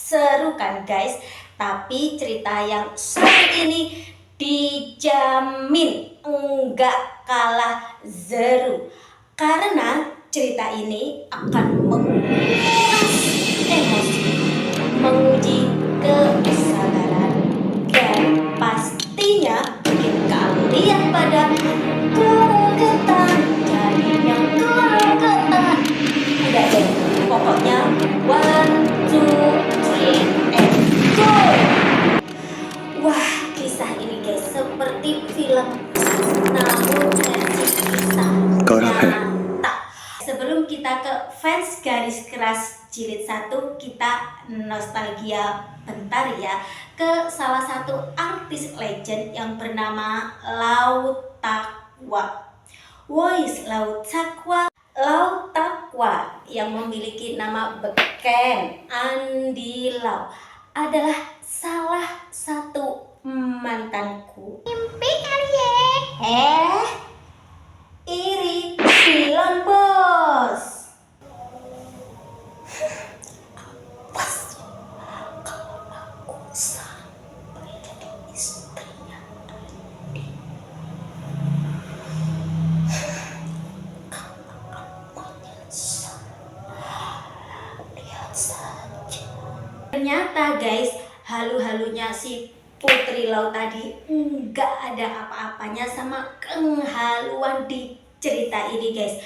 seru kan guys? Tapi cerita yang satu ini dijamin enggak kalah seru. Karena cerita ini akan menguras emosi, menguji kesabaran, dan pastinya bikin kalian pada gregetan, jadinya gregetan. Udah deh, pokoknya 1, 2, 3, and go. Wah, kisah ini guys seperti film, namun versi kisah nyata. Sebelum kita ke fans garis keras jilid 1, kita nostalgia bentar ya ke salah satu artis legend yang bernama Laut Takwa. Voice Laut Takwa. Laut Takwa yang memiliki nama beken Andy Lau adalah salah satu mantanku. Mimpi kali ya? Iri bilang bos. Awas kalau aku sampai jadi istrinya Randy. Kamu akan menyesal. Lihat saja. Ternyata guys, halu-halunya si Putri Lau tadi nggak ada apa-apanya sama kehaluan di cerita ini guys.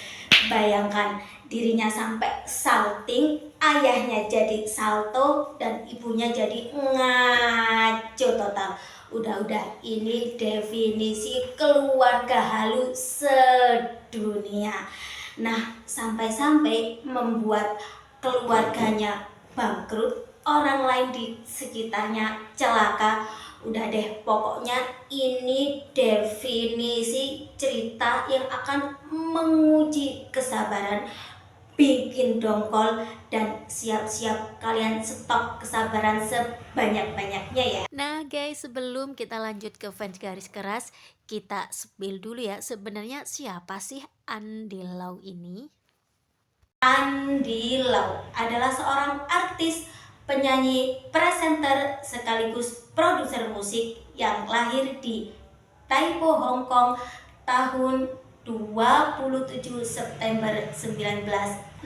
Bayangkan dirinya sampai salting, ayahnya jadi salto, dan ibunya jadi ngaco total. Udah, ini definisi keluarga halu sedunia. Nah, sampai-sampai membuat keluarganya bangkrut, orang lain di sekitarnya celaka. Udah deh, pokoknya ini definisi cerita yang akan menguji kesabaran, bikin dongkol, dan siap-siap kalian stok kesabaran sebanyak-banyaknya ya. Nah guys, sebelum kita lanjut ke fans garis keras, kita spill dulu ya, sebenarnya siapa sih Andy Lau ini? Andy Lau adalah seorang artis, penyanyi, presenter, sekaligus produser musik yang lahir di Taipo, Hong Kong tahun 27 September 1961.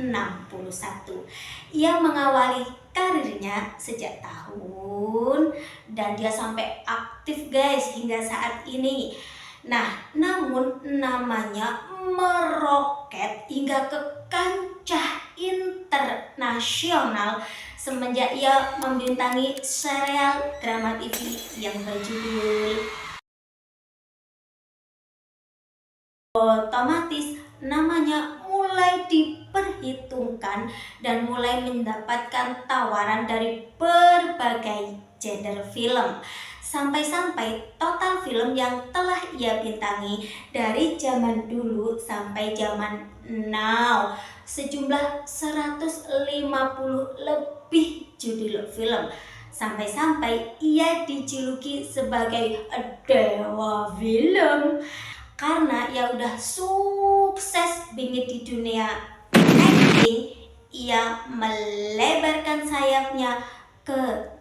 Ia mengawali karirnya sejak tahun dan dia sampai aktif guys hingga saat ini. Nah, namun namanya meroket hingga ke kancah internasional semenjak ia membintangi serial drama TV yang berjudul. Otomatis namanya mulai diperhitungkan dan mulai mendapatkan tawaran dari berbagai genre film. Sampai-sampai total film yang telah ia bintangi dari zaman dulu sampai zaman now sejumlah 150 lebih judul film. Sampai-sampai ia dijuluki sebagai dewa film karena ia udah sukses bingit di dunia acting. Ia melebarkan sayapnya ke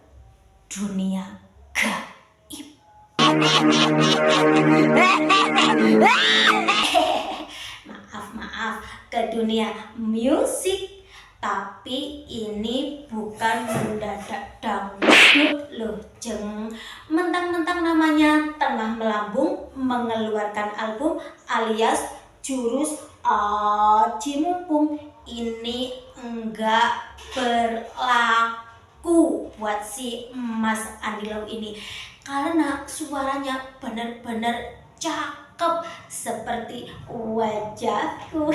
dunia gaib. Maaf, ke dunia musik. Tapi ini bukan mendadak dangdut loh jeng. Mentang-mentang namanya tengah melambung mengeluarkan album alias jurus aji mumpung, ini enggak berlaku buat si Mas Andy Lau ini. Karena suaranya benar-benar cakep seperti wajahku.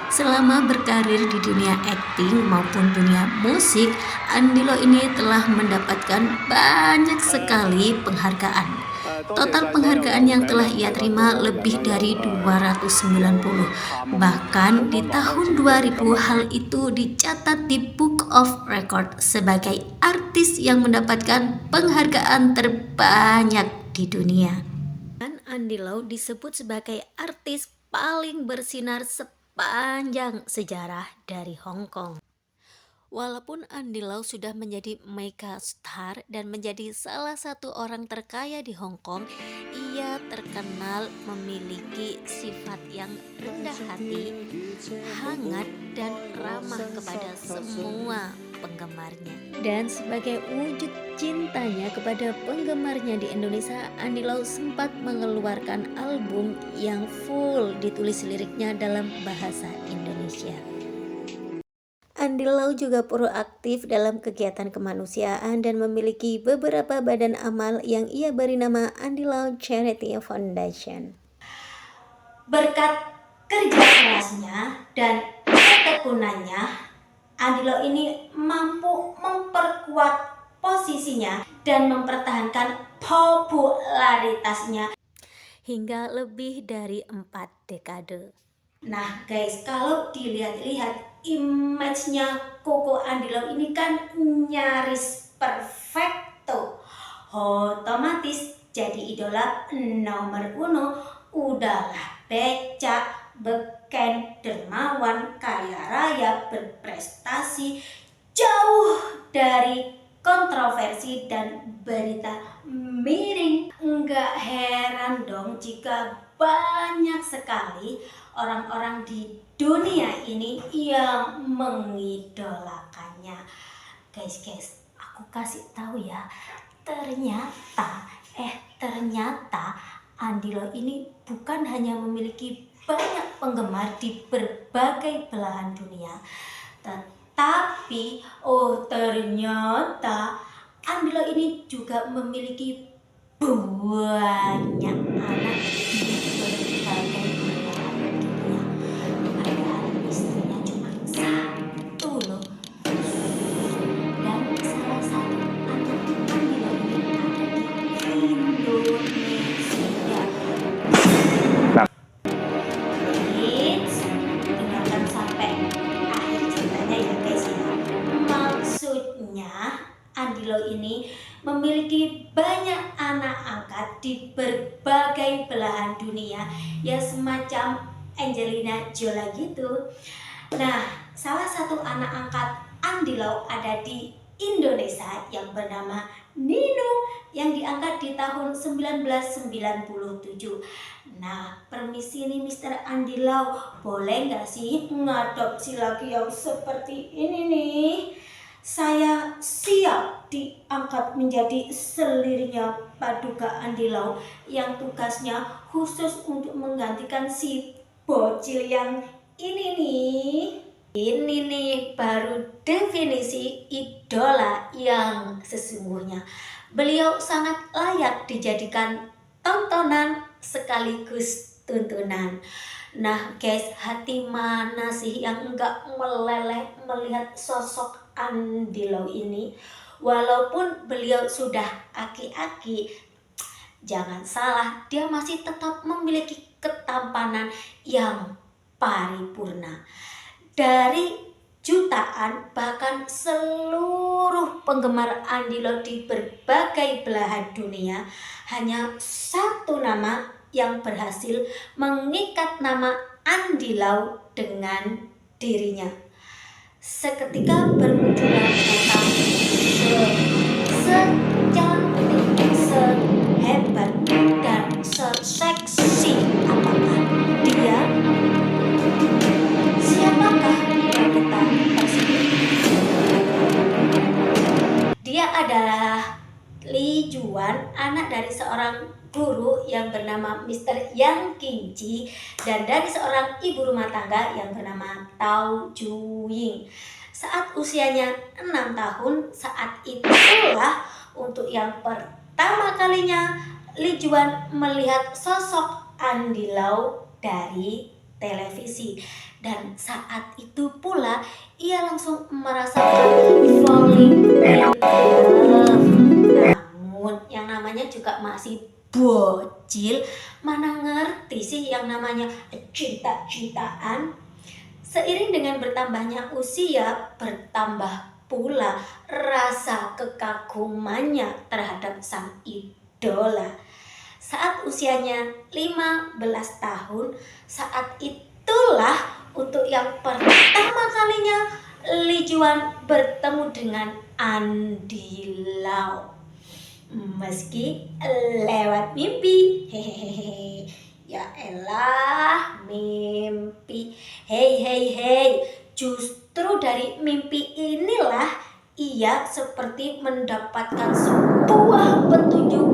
Selama berkarir di dunia akting maupun dunia musik, Andy Lau ini telah mendapatkan banyak sekali penghargaan. Total penghargaan yang telah ia terima lebih dari 290. Bahkan di tahun 2000 hal itu dicatat di Book of Record sebagai artis yang mendapatkan penghargaan terbanyak di dunia. Dan Andy Lau disebut sebagai artis paling bersinar sepanjang sejarah dari Hong Kong. Walaupun Andy Lau sudah menjadi mega star dan menjadi salah satu orang terkaya di Hong Kong, ia terkenal memiliki sifat yang rendah hati, hangat, dan ramah kepada semua penggemarnya. Dan sebagai wujud cintanya kepada penggemarnya di Indonesia, Andy Lau sempat mengeluarkan album yang full ditulis liriknya dalam bahasa Indonesia. Andy Lau juga proaktif dalam kegiatan kemanusiaan dan memiliki beberapa badan amal yang ia beri nama Andy Lau Charity Foundation. Berkat kerja kerasnya dan ketekunannya, Andy Lau ini mampu memperkuat posisinya dan mempertahankan popularitasnya hingga lebih dari 4 dekade. Nah guys, kalau dilihat-lihat image-nya Koko Andy Lau ini kan nyaris perfecto. Otomatis jadi idola nomor 1. Udahlah becak, beken, dermawan, kaya raya, berprestasi, jauh dari kontroversi dan berita miring. Enggak heran dong jika banyak sekali orang-orang di dunia ini yang mengidolakannya. Guys, aku kasih tahu ya, ternyata Andy Lau ini bukan hanya memiliki banyak penggemar di berbagai belahan dunia, tetapi ternyata Andy Lau ini juga memiliki banyak anak di berbagai belahan dunia. Padahal istrinya cuma satu loh. Dan salah satu anak Andy Lau ini ada di Indonesia. Eits, dengarkan sampai akhir ceritanya ya guys ya. Maksudnya Andy Lau ini memiliki banyak anak angkat di berbagai belahan dunia, ya semacam Angelina Jolie gitu. Nah, salah satu anak angkat Andy Lau ada di Indonesia yang bernama Nino, yang diangkat di tahun 1997. Nah, permisi nih Mr. Andy Lau, boleh nggak sih ngadopsi lagi yang seperti ini nih? Saya siap diangkat menjadi selirnya Paduka Andy Lau yang tugasnya khusus untuk menggantikan si bocil yang ini nih. Ini nih baru definisi idola yang sesungguhnya. Beliau sangat layak dijadikan tontonan sekaligus tuntunan. Nah guys, hati mana sih yang enggak meleleh melihat sosok Andy Lau ini? Walaupun beliau sudah aki-aki, jangan salah, dia masih tetap memiliki ketampanan yang paripurna. Dari jutaan bahkan seluruh penggemar Andy Lau di berbagai belahan dunia, hanya satu nama yang berhasil mengikat nama Andy Lau dengan dirinya. Seketika bermunculan kata secantik, sehebat, dan seseksi apakah dia? Siapakah wanita tersebut? Dia adalah Li Juan, anak dari seorang guru yang bernama Mr. Yang Qingji dan dari seorang ibu rumah tangga yang bernama Tao Juying. Saat usianya 6 tahun, saat itulah untuk yang pertama kalinya Li Juan melihat sosok Andy Lau dari televisi, dan saat itu pula ia langsung merasakan falling in love. Namun yang namanya juga masih bocil, mana ngerti sih yang namanya cinta-cintaan. Seiring dengan bertambahnya usia, bertambah pula rasa kekagumannya terhadap sang idola. Saat usianya 15 tahun, saat itulah untuk yang pertama kalinya Lee Juan bertemu dengan Andy Lau. Meski lewat mimpi. Hehehe. Ya elah, mimpi. Hei. Justru dari mimpi inilah ia seperti mendapatkan sebuah petunjuk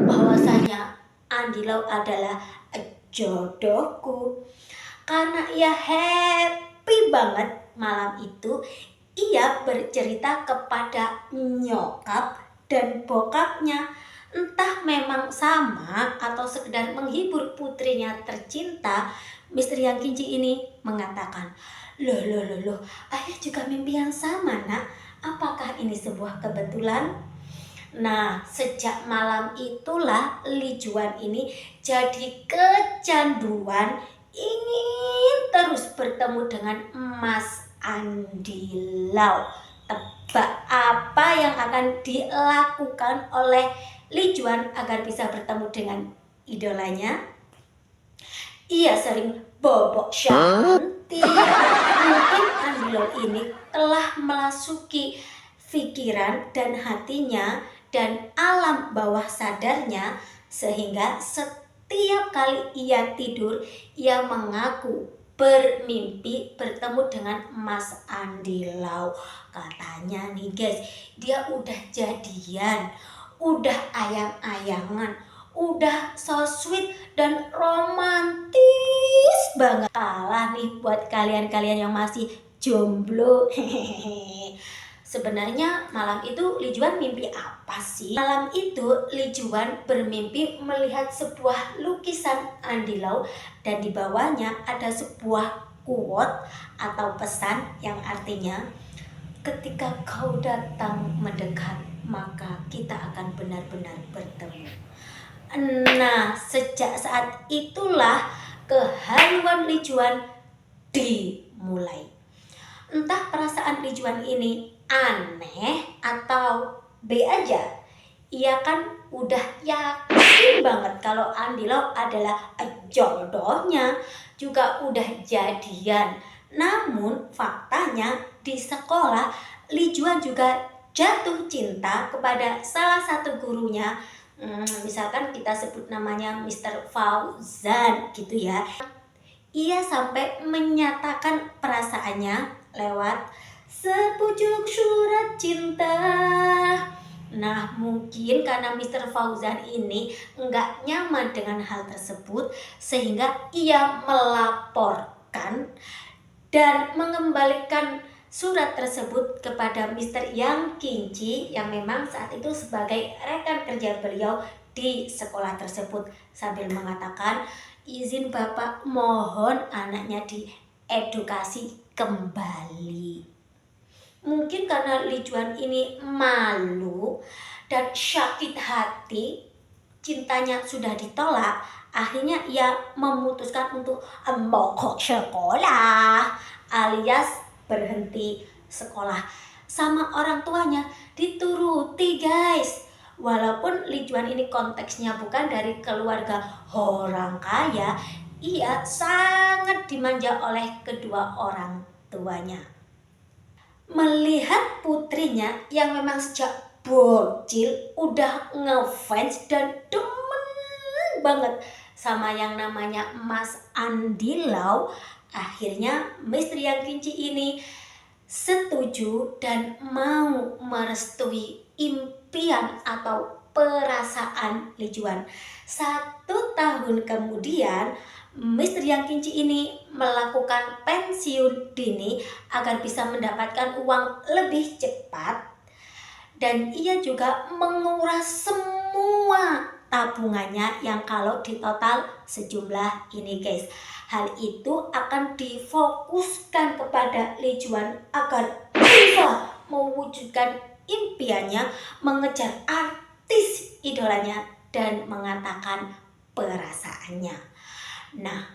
bahwasanya Andy Lau adalah jodohku. Karena ia happy banget malam itu, ia bercerita kepada nyokap dan bokapnya. Entah memang sama atau sekedar menghibur putrinya tercinta, misteri yang kinci ini mengatakan, Loh, ayah juga mimpi yang sama nak. Apakah ini sebuah kebetulan? Nah, sejak malam itulah Lee Juan ini jadi kecanduan ingin terus bertemu dengan Mas Andy Lau. Tebak apa yang akan dilakukan oleh Lee Juan agar bisa bertemu dengan idolanya? Ia sering bobok cantik. Mungkin Andy Lau ini telah melasuki pikiran dan hatinya dan alam bawah sadarnya, sehingga setiap kali ia tidur, ia mengaku bermimpi bertemu dengan Mas Andy Lau. Katanya nih guys, dia udah jadian, udah ayang-ayangan, udah so sweet dan romantis banget. Kalah nih buat kalian-kalian yang masih jomblo. Hehehe. Sebenarnya malam itu Lee Juan mimpi apa sih? Malam itu Lee Juan bermimpi melihat sebuah lukisan Andy Lau dan di bawahnya ada sebuah quote atau pesan yang artinya, ketika kau datang mendekat, maka kita akan benar-benar bertemu. Nah, sejak saat itulah kehaluan Lee Juan dimulai. Entah perasaan Lee Juan ini aneh atau B aja. Ia kan udah yakin banget kalau Andy Lau adalah jodohnya, juga udah jadian. Namun faktanya di sekolah Lee Juan juga jatuh cinta kepada salah satu gurunya. Misalkan kita sebut namanya Mr. Fauzan gitu ya. Ia sampai menyatakan perasaannya lewat sepucuk surat cinta. Nah, mungkin karena Mr. Fauzan ini nggak nyaman dengan hal tersebut, sehingga ia melaporkan dan mengembalikan surat tersebut kepada Mr. Yang Kinci yang memang saat itu sebagai rekan kerja beliau di sekolah tersebut, sambil mengatakan, izin Bapak, mohon anaknya diedukasi kembali. Mungkin karena Lee Juan ini malu dan sakit hati, cintanya sudah ditolak, akhirnya ia memutuskan untuk mogok sekolah alias berhenti sekolah. Sama orang tuanya dituruti guys. Walaupun Lee Juan ini konteksnya bukan dari keluarga orang kaya, ia sangat dimanja oleh kedua orang tuanya. Melihat putrinya yang memang sejak bocil udah ngefans dan demen banget sama yang namanya Mas Andy Lau, akhirnya misteri yang kinci ini setuju dan mau merestui impian atau perasaan Lee Juan. 1 tahun kemudian, misteri yang kinci ini melakukan pensiun dini agar bisa mendapatkan uang lebih cepat, dan ia juga menguras semua tabungannya yang kalau ditotal sejumlah ini guys. Hal itu akan difokuskan kepada Lee Juan agar bisa mewujudkan impiannya mengejar artis idolanya dan mengatakan perasaannya. Nah,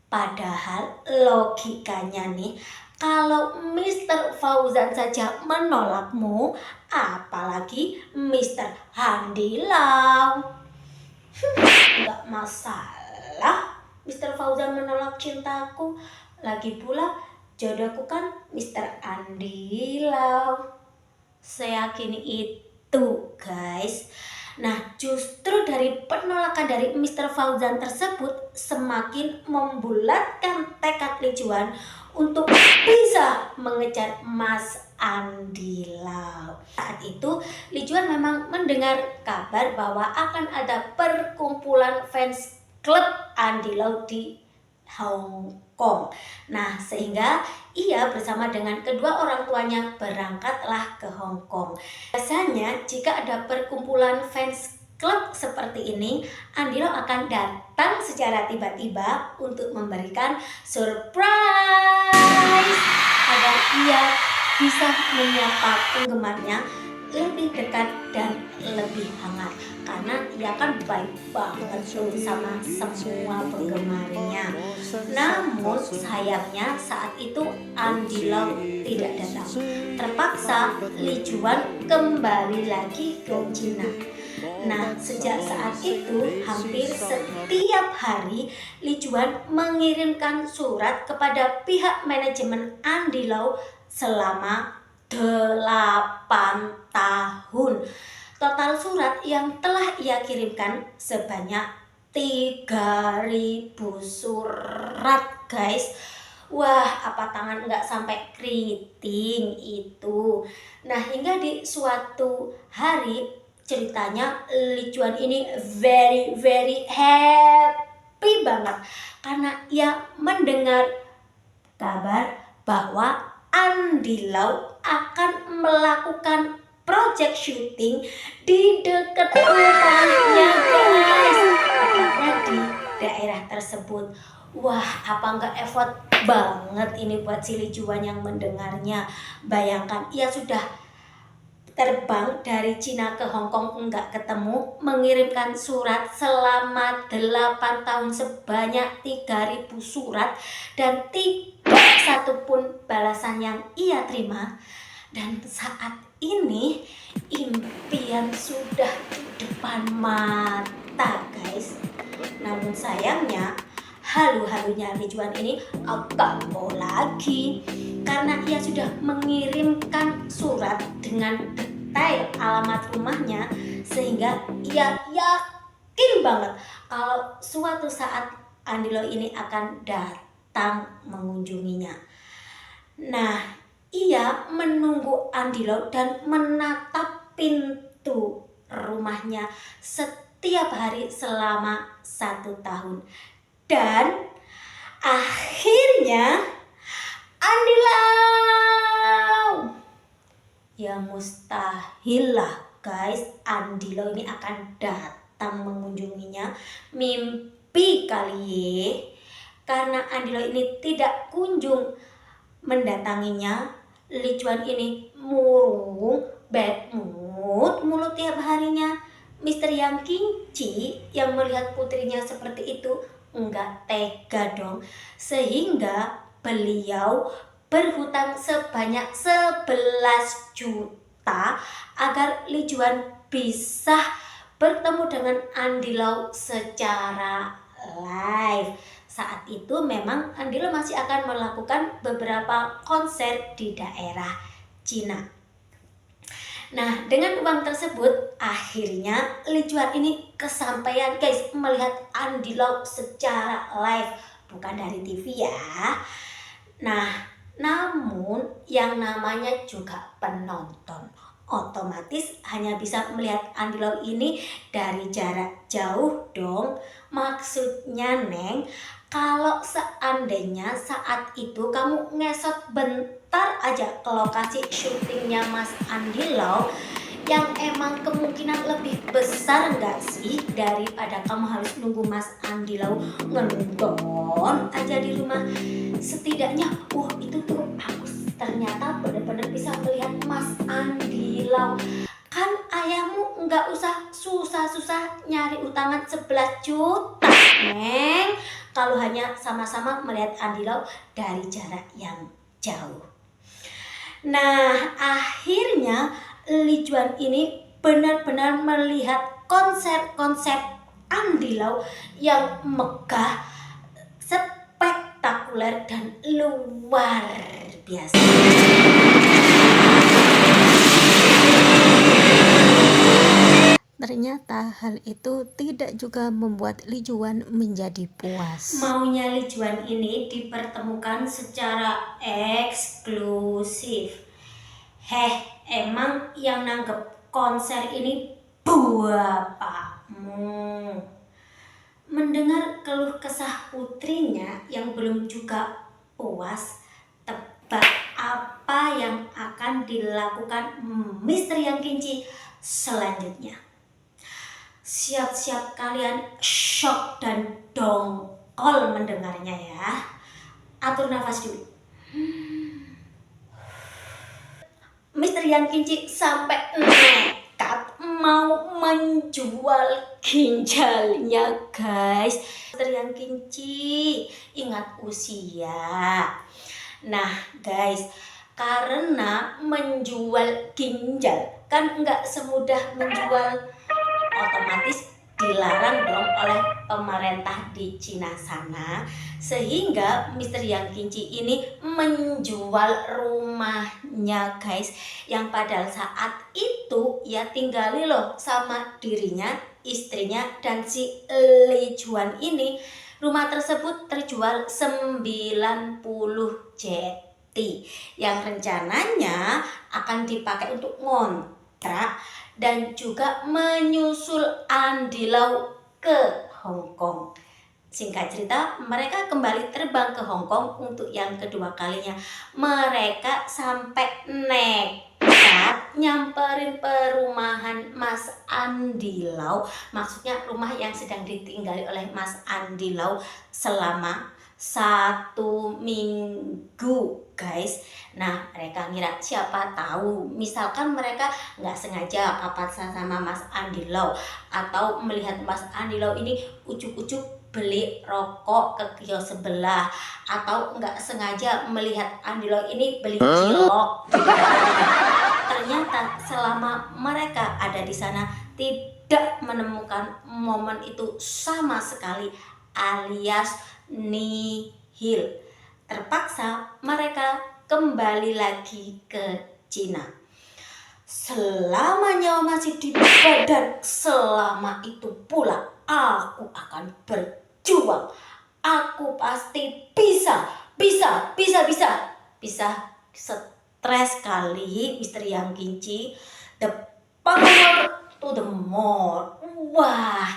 padahal logikanya nih, kalau Mr. Fauzan saja menolakmu, apalagi Mr. Andy Lau. Nggak masalah Mr. Fauzan menolak cintaku. Lagi pula jodohku kan Mr. Andi Lau. Saya yakin itu, guys. Nah, justru dari penolakan dari Mr. Fauzan tersebut semakin membulatkan tekad Lee Juan untuk bisa mengejar Mas Andi Lau. Saat itu Lee Juan memang mendengar kabar bahwa akan ada perkumpulan fans klub Andi Lau di Hong Kong. Nah, sehingga ia bersama dengan kedua orang tuanya berangkatlah ke Hong Kong. Biasanya jika ada perkumpulan fans klub seperti ini, Andi Lau akan datang secara tiba-tiba untuk memberikan surprise agar ia bisa menyapa penggemarnya lebih dekat dan lebih hangat, karena ia kan baik banget tuh sama semua penggemarnya. Namun sayangnya saat itu Andi Lau tidak datang. Terpaksa Lee Juan kembali lagi ke Cina. Nah, sejak saat itu hampir setiap hari Lee Juan mengirimkan surat kepada pihak manajemen Andi Lau selama 8 tahun. Total surat yang telah ia kirimkan sebanyak 3.000 surat, guys. Wah, apa tangan nggak sampai keriting itu. Nah, hingga di suatu hari ceritanya Lee Juan ini very happy banget karena ia mendengar kabar bahwa Andi Lau akan melakukan project syuting di dekat rumahnya, guys, tepatnya di daerah tersebut. Wah, apa nggak effort banget ini buat si Lee Juan yang mendengarnya. Bayangkan, ia sudah terbang dari Cina ke Hong Kong nggak ketemu, mengirimkan surat selama 8 tahun sebanyak 3.000 surat dan tidak satupun balasan yang ia terima. Dan saat ini impian sudah di depan mata, guys. Namun sayangnya halu-halunya Lee Juan ini agak mau lagi, karena ia sudah mengirimkan surat dengan detail alamat rumahnya, sehingga ia yakin banget kalau suatu saat Andi Lau ini akan datang mengunjunginya. Nah, ia menunggu Andi Lau dan menatap pintu rumahnya setiap hari selama 1 tahun. Dan akhirnya Andi Lau, ya mustahil lah, guys, Andi Lau ini akan datang mengunjunginya. Mimpi kali ye. Karena Andi Lau ini tidak kunjung mendatanginya, Lee Juan ini murung, bad mood mulu tiap harinya. Mister Yang Kinci yang melihat putrinya seperti itu enggak tega dong, sehingga beliau berhutang sebanyak 11 juta agar Lee Juan bisa bertemu dengan Andi Lau secara live. Saat itu memang Andi Lau masih akan melakukan beberapa konser di daerah Cina. Nah, dengan uang tersebut akhirnya Lee Juan ini kesampaian, guys, melihat Andi Lau secara live, bukan dari TV ya. Nah, namun yang namanya juga penonton otomatis hanya bisa melihat Andi Lau ini dari jarak jauh dong. Maksudnya, Neng, kalau seandainya saat itu kamu ngesot bentar aja ke lokasi syutingnya Mas Andi Lau, yang emang kemungkinan lebih besar nggak sih daripada kamu harus nunggu Mas Andi Lau ngendon aja di rumah. Setidaknya, itu tuh aku ternyata benar-benar bisa melihat Mas Andi Lau. Kan ayahmu nggak usah susah-susah nyari utangan 11 juta, Neng, kalau hanya sama-sama melihat Andi Lau dari jarak yang jauh. Nah, akhirnya Lee Juan ini benar-benar melihat konsep-konsep Andi Lau yang megah, spektakuler, spektakuler dan luar biasa. Ternyata hal itu tidak juga membuat Lee Juan menjadi puas. Maunya Lee Juan ini dipertemukan secara eksklusif. Emang yang nanggep konser ini bapakmu. Mendengar keluh kesah putrinya yang belum juga puas, tebak apa yang akan dilakukan Mr. Yang Kinci selanjutnya. Siap-siap kalian shock dan dongkol mendengarnya ya. Atur nafas dulu. Mr. Yang Kinci sampai nekat mau menjual ginjalnya guys. Mr. Yang Kinci ingat usia. Nah guys, karena menjual ginjal kan nggak semudah menjual, otomatis dilarang dong oleh pemerintah di Cina sana, sehingga Mr. Yang Kinci ini menjual rumahnya guys, yang pada saat itu ya tinggali loh sama dirinya, istrinya, dan si Lee Juan ini. Rumah tersebut terjual 90 jeti yang rencananya akan dipakai untuk ngontrak dan juga menyusul Andy Lau ke Hong Kong. Singkat cerita, mereka kembali terbang ke Hong Kong untuk yang kedua kalinya. Mereka sampai nekat nyamperin perumahan Mas Andy Lau. Maksudnya rumah yang sedang ditinggali oleh Mas Andy Lau selama 1 minggu guys. Nah mereka ngira siapa tahu misalkan mereka nggak sengaja papasan sama Mas Andy Lau, atau melihat Mas Andy Lau ini ujuk-ujuk beli rokok ke kios sebelah, atau nggak sengaja melihat Andy Lau ini beli cilok. Ternyata selama mereka ada di sana tidak menemukan momen itu sama sekali, alias nihil. Terpaksa mereka kembali lagi ke Cina. Selama nyawa masih di badan, selama itu pula aku akan berjuang. Aku pasti bisa. Stres kali Mr. Yang Kinci. The power to the more. Wah,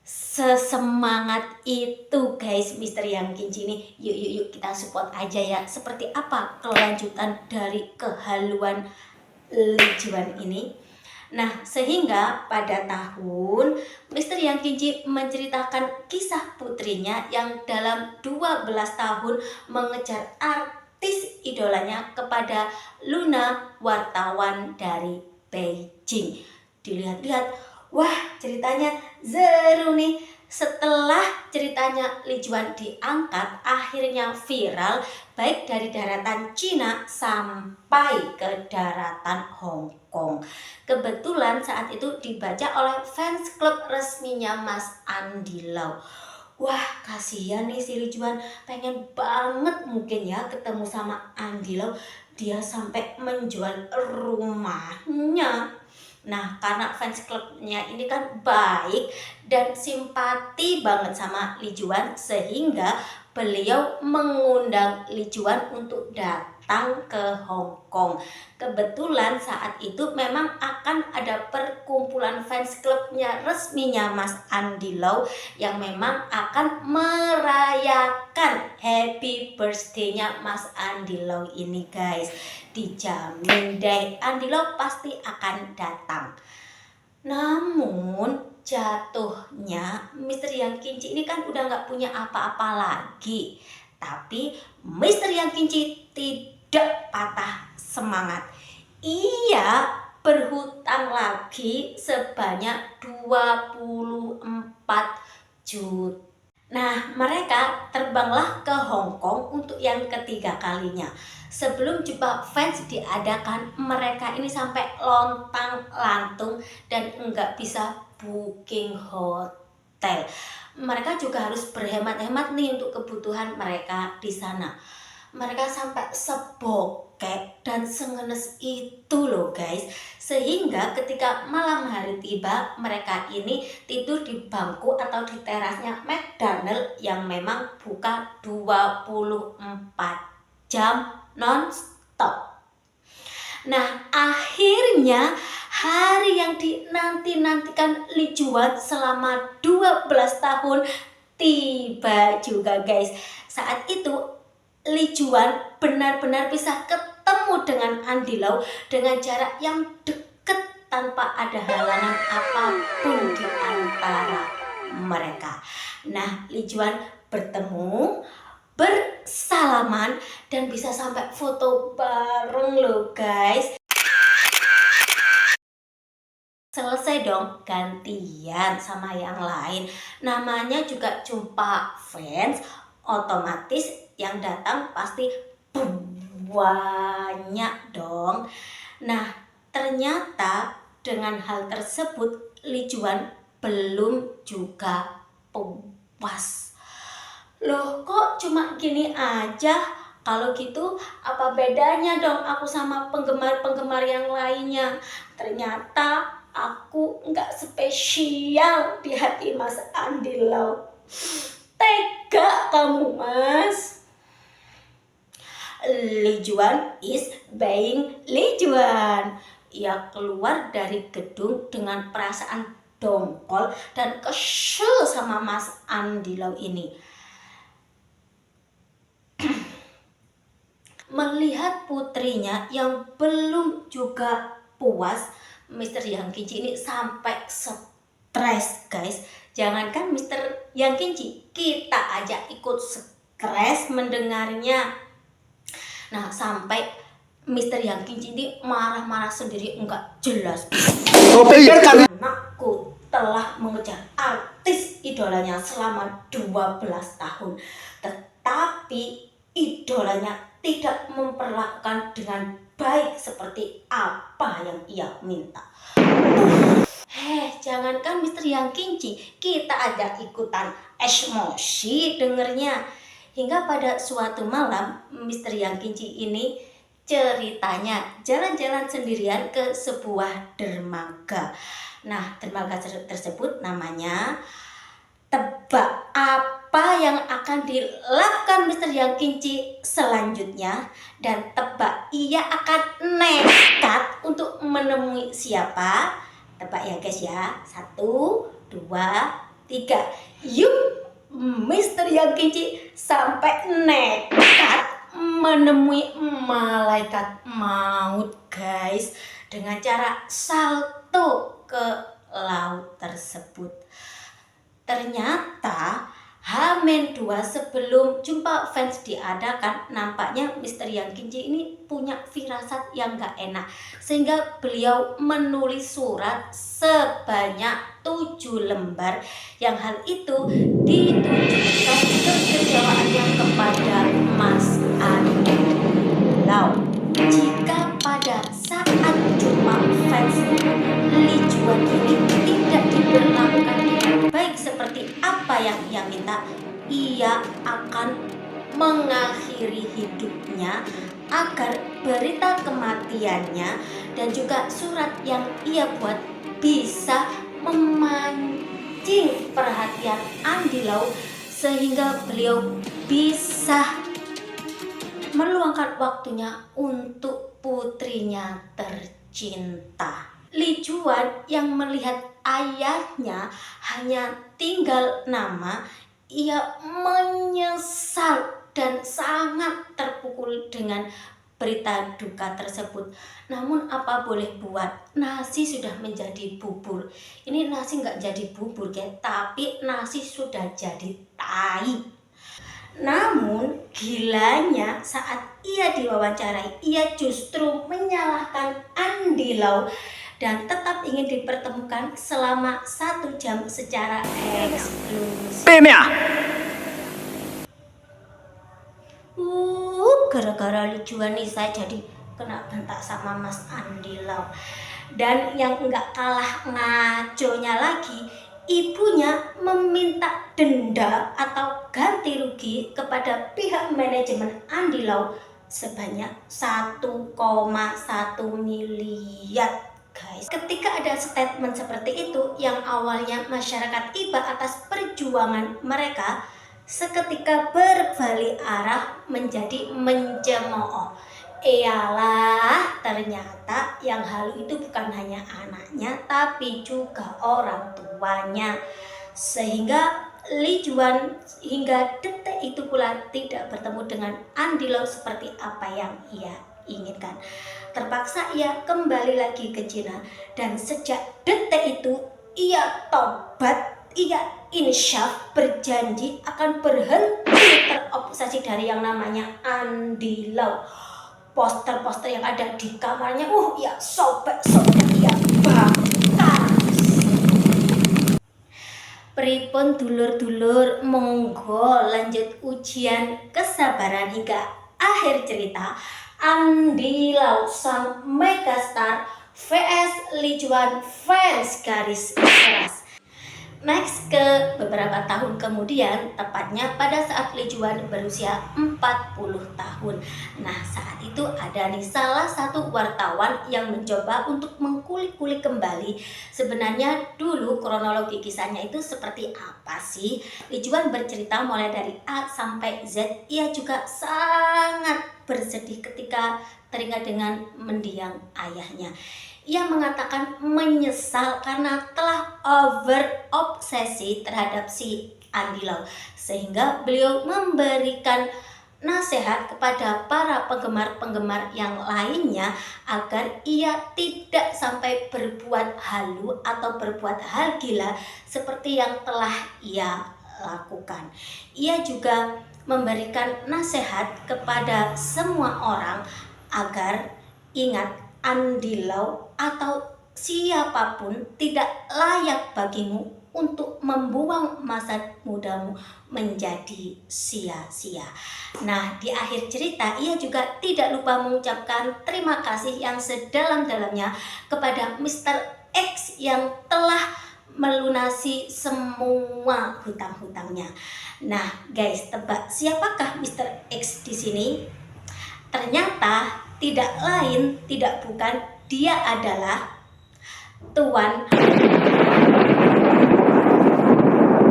sesemangat itu guys Mr. Yang Kinci ini. Yuk kita support aja ya. Seperti apa kelanjutan dari kehaluan Lee Juan ini. Nah sehingga pada tahun Mr. Yang Kinci menceritakan kisah putrinya yang dalam 12 tahun mengejar artis idolanya kepada Luna, wartawan dari Beijing. Dilihat-lihat, wah ceritanya seru nih. Setelah ceritanya Lee Juan diangkat, akhirnya viral baik dari daratan Cina sampai ke daratan Hong Kong. Kebetulan saat itu dibaca oleh fans klub resminya Mas Andy Lau. Wah kasihan nih si Lee Juan, pengen banget mungkin ya ketemu sama Andy Lau. Dia sampai menjual rumahnya. Nah karena fans klubnya ini kan baik dan simpati banget sama Lee Juan, sehingga beliau mengundang Lee Juan untuk datang ke Hong Kong. Kebetulan saat itu memang akan ada perkumpulan fans klubnya resminya Mas Andy Lau yang memang akan merayakan happy birthday-nya Mas Andy Lau ini guys. Dijamin deh Andy Lau pasti akan datang. Namun jatuhnya Mr. Yang Kinci ini kan udah nggak punya apa-apa lagi. Tapi Mr. Yang Kinci tidak patah semangat. Ia berhutang lagi sebanyak 24 juta. Nah mereka terbanglah ke Hong Kong untuk yang ketiga kalinya. Sebelum jumpa fans diadakan, mereka ini sampai lontang lantung dan enggak bisa booking hotel. mereka juga harus berhemat-hemat nih untuk kebutuhan mereka di sana. Mereka sampai sebokek dan sengenes itu loh guys, sehingga ketika malam hari tiba mereka ini tidur di bangku atau di terasnya McDonald yang memang buka 24 jam non-stop. Nah, akhirnya hari yang dinanti-nantikan Lee Juan selama 12 tahun tiba juga guys. Saat itu Lee Juan benar-benar bisa ketemu dengan Andy Lau dengan jarak yang dekat tanpa ada halangan apapun di antara mereka. Nah, Lee Juan bertemu, bersalaman, dan bisa sampai foto bareng loh guys. Selesai dong gantian sama yang lain. Namanya juga jumpa fans, otomatis yang datang pasti banyak dong. Nah, ternyata dengan hal tersebut Lee Juan belum juga puas. Loh, kok cuma gini aja? Kalau gitu apa bedanya dong aku sama penggemar-penggemar yang lainnya? Ternyata aku nggak spesial di hati Mas Andy Lau. Tega kamu, Mas. Lee Juan is being Lee Juan. Ia keluar dari gedung dengan perasaan dongkol dan kesel sama Mas Andy Lau ini. Melihat putrinya yang belum juga puas, Mr. Yang Kinci ini sampai stres guys. Jangankan Mr. Yang Kinci, kita aja ikut stres mendengarnya. Nah, sampai Mr. Yang Kinci ini marah-marah sendiri, enggak jelas. Anakku telah mengejar artis idolanya selama 12 tahun, tetapi idolanya tidak memperlakukan dengan baik seperti apa yang ia minta. Jangankan Mr. Yang Kinci, kita aja ikutan emosi dengernya. Hingga pada suatu malam, Mr. Yang Kinci ini ceritanya jalan-jalan sendirian ke sebuah dermaga. Nah, dermaga tersebut namanya tebak apa yang akan dilakukan Mr. Yang Kinci selanjutnya, dan tebak ia akan nekat untuk menemui siapa. Tebak ya guys ya. 1, 2, 3. Yuk, Mr. Yang Kinci sampai nekat menemui malaikat maut guys, dengan cara salto ke laut tersebut. Ternyata H-2 sebelum jumpa fans diadakan, nampaknya Mr. Yang Kinci ini punya firasat yang gak enak, sehingga beliau menulis surat sebanyak 7 lembar, yang hal itu ditujukan kekecewaannya kepada Mas Andy Lau. Jika pada saat jumpa fans Lee Juan ini tidak diperlakukan dengan baik seperti apa yang ia minta, ia akan mengakhiri hidupnya agar berita kematiannya dan juga surat yang ia buat bisa memancing perhatian Andy Lau, sehingga beliau bisa meluangkan waktunya untuk putrinya tercinta. Lee Juan yang melihat ayahnya hanya tinggal nama, ia menyesal dan sangat terpukul dengan berita duka tersebut. Namun apa boleh buat, nasi sudah menjadi bubur. Ini nasi nggak jadi bubur ya, tapi nasi sudah jadi tai. Namun gilanya saat ia diwawancarai, ia justru menyalahkan Andy Lau dan tetap ingin dipertemukan selama 1 jam secara eksklusif. Gara-gara Lee Juan nih saya jadi kena bentak sama Mas Andy Lau. Dan yang enggak kalah ngaconya lagi, ibunya meminta denda atau ganti rugi kepada pihak manajemen Andy Lau sebanyak 1,1 miliar. Guys, ketika ada statement seperti itu yang awalnya masyarakat iba atas perjuangan mereka, seketika berbalik arah menjadi mencemooh. Ialah ternyata yang halu itu bukan hanya anaknya tapi juga orang tuanya, sehingga Lee Juan hingga detik itu pula tidak bertemu dengan Andy Lau seperti apa yang ia inginkan. Terpaksa ia kembali lagi ke Cina, dan sejak detik itu ia tobat, ia insyaf berjanji akan berhenti terobsesi dari yang namanya Andy Lau. Poster-poster yang ada di kamarnya, ia sobek-sobek, ia bakar. Pripun dulur-dulur, monggo lanjut ujian kesabaran hingga akhir cerita Andy Lau sang megastar vs Lee Juan fans garis keras. Next, ke beberapa tahun kemudian, tepatnya pada saat Lee Juan berusia 40 tahun. Nah, saat itu ada nih salah satu wartawan yang mencoba untuk mengkulik-kulik kembali sebenarnya dulu kronologi kisahnya itu seperti apa sih. Lee Juan bercerita mulai dari A sampai Z. Ia juga sangat bersedih ketika teringat dengan mendiang ayahnya. Ia mengatakan menyesal karena telah over obsesi terhadap si Andy Lau, sehingga beliau memberikan nasihat kepada para penggemar-penggemar yang lainnya agar ia tidak sampai berbuat halu atau berbuat hal gila seperti yang telah ia lakukan. Ia juga memberikan nasihat kepada semua orang agar ingat, Andy Lau atau siapapun tidak layak bagimu untuk membuang masa mudamu menjadi sia-sia. Nah, di akhir cerita ia juga tidak lupa mengucapkan terima kasih yang sedalam-dalamnya kepada Mr. X yang telah melunasi semua hutang-hutangnya. Nah, guys, tebak siapakah Mr. X di sini? Ternyata tidak lain, tidak bukan, dia adalah Tuan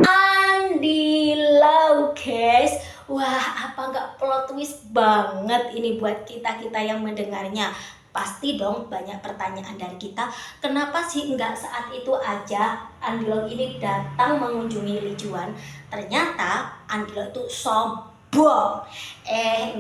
Andy Lau, guys. Wah, apa nggak plot twist banget ini buat kita-kita yang mendengarnya. Pasti dong banyak pertanyaan dari kita, kenapa sih nggak saat itu aja Andy Lau ini datang mengunjungi Lee Juan? Ternyata Andy Lau itu sombong.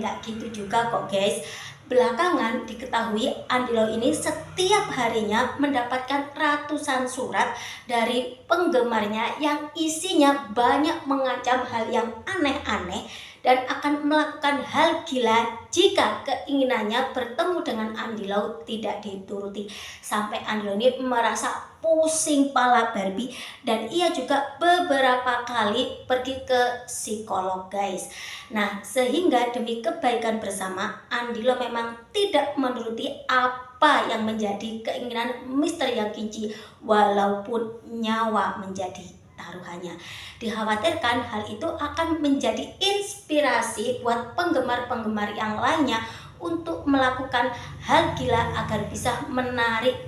Nggak gitu juga kok, guys. Belakangan diketahui Andy Lau ini setiap harinya mendapatkan ratusan surat dari penggemarnya yang isinya banyak mengancam hal yang aneh-aneh dan akan melakukan hal gila jika keinginannya bertemu dengan Andy Lau tidak dituruti. Sampai Andy Lau ini merasa pusing pala Barbie, dan ia juga beberapa kali pergi ke psikolog, guys. Nah, sehingga demi kebaikan bersama, Andy Lau memang tidak menuruti apa yang menjadi keinginan Mr. Yakinci walaupun nyawa menjadi taruhannya. Dikhawatirkan hal itu akan menjadi inspirasi buat penggemar-penggemar yang lainnya untuk melakukan hal gila agar bisa menarik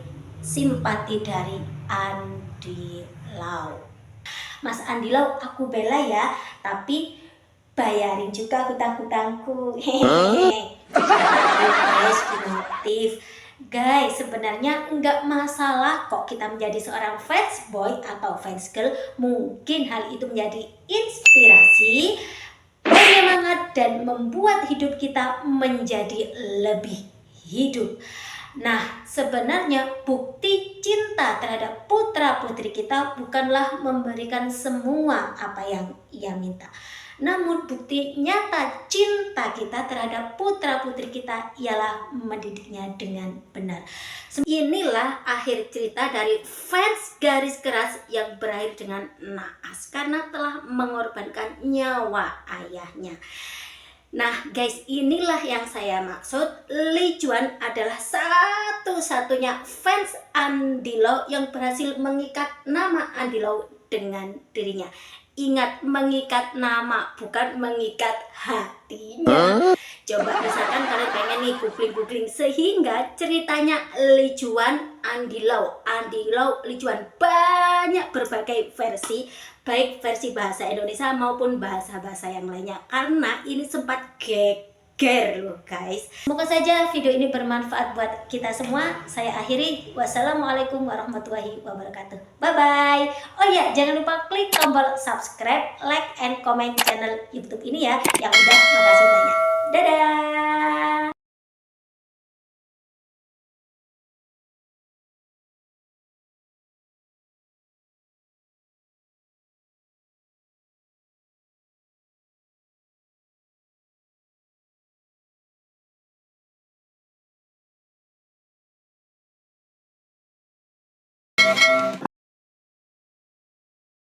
simpati dari Andy Lau. Mas Andy Lau, aku bela ya, tapi bayarin juga hutang-hutangku. Guys, motif. Guys, sebenarnya nggak masalah kok kita menjadi seorang fans boy atau fans girl. Mungkin hal itu menjadi inspirasi, penyemangat, dan membuat hidup kita menjadi lebih hidup. Nah, sebenarnya bukti cinta terhadap putra-putri kita bukanlah memberikan semua apa yang ia minta. Namun bukti nyata cinta kita terhadap putra-putri kita ialah mendidiknya dengan benar. Inilah akhir cerita dari fans garis keras yang berakhir dengan naas karena telah mengorbankan nyawa ayahnya. Nah guys, inilah yang saya maksud. Lee Juan adalah satu-satunya fans Andy Lau yang berhasil mengikat nama Andy Lau dengan dirinya. Ingat, mengikat nama bukan mengikat hatinya. Coba misalkan kalian pengen nih googling sehingga ceritanya Lee Juan, Andy Lau, Lee Juan, banyak berbagai versi, baik versi bahasa Indonesia maupun bahasa-bahasa yang lainnya, karena ini sempat geger loh guys. Semoga saja video ini bermanfaat buat kita semua. Saya akhiri. Wassalamualaikum warahmatullahi wabarakatuh. Bye bye. Oh ya, jangan lupa klik tombol subscribe, like, and comment channel YouTube ini ya. Yang udah, makasih banyak. Dadah.